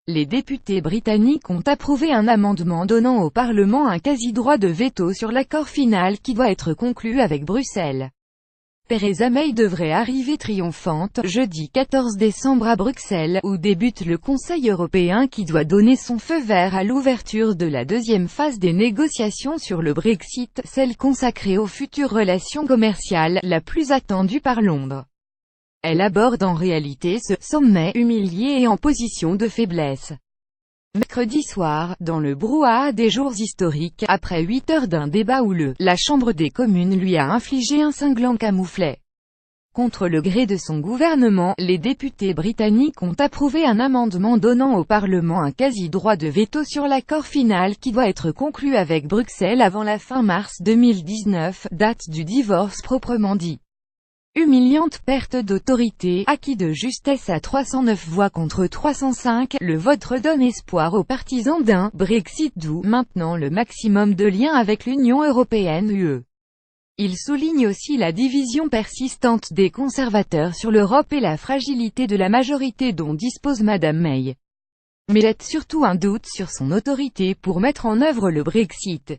Les députés britanniques ont approuvé un amendement donnant au Parlement un quasi-droit de veto sur l'accord final qui doit être conclu avec Bruxelles. Theresa May devrait arriver triomphante, jeudi 14 décembre à Bruxelles, où débute le Conseil européen qui doit donner son feu vert à l'ouverture de la deuxième phase des négociations sur le Brexit, celle consacrée aux futures relations commerciales, la plus attendue par Londres. Elle aborde en réalité ce sommet humilié et en position de faiblesse. Mercredi soir, dans le brouhaha des jours historiques, après 8 heures d'un débat où la Chambre des communes lui a infligé un cinglant camouflet. Contre le gré de son gouvernement, les députés britanniques ont approuvé un amendement donnant au Parlement un quasi-droit de veto sur l'accord final qui doit être conclu avec Bruxelles avant la fin mars 2019, date du divorce proprement dit. Humiliante perte d'autorité, acquis de justesse à 309 voix contre 305, le vote redonne espoir aux partisans d'un Brexit doux, maintenant le maximum de liens avec l'Union européenne (UE). Il souligne aussi la division persistante des conservateurs sur l'Europe et la fragilité de la majorité dont dispose Madame May. Mais jette surtout un doute sur son autorité pour mettre en œuvre le Brexit.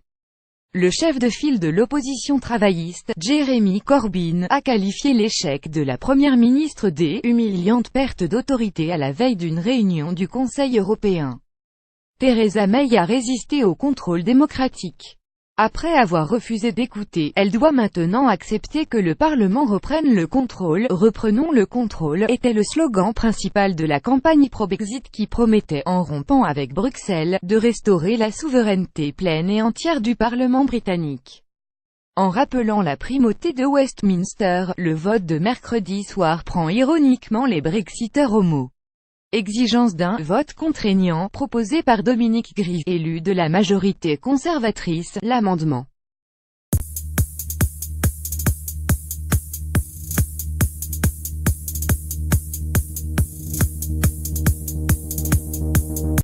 Le chef de file de l'opposition travailliste, Jeremy Corbyn, a qualifié l'échec de la première ministre d'« humiliante perte d'autorité » à la veille d'une réunion du Conseil européen. Theresa May a résisté au contrôle démocratique. Après avoir refusé d'écouter, elle doit maintenant accepter que le Parlement reprenne le contrôle. « Reprenons le contrôle » était le slogan principal de la campagne pro-Brexit qui promettait, en rompant avec Bruxelles, de restaurer la souveraineté pleine et entière du Parlement britannique. En rappelant la primauté de Westminster, le vote de mercredi soir prend ironiquement les Brexiteurs au mot. Exigence d'un « vote contraignant » proposé par Dominic Grieve, élu de la majorité conservatrice. L'amendement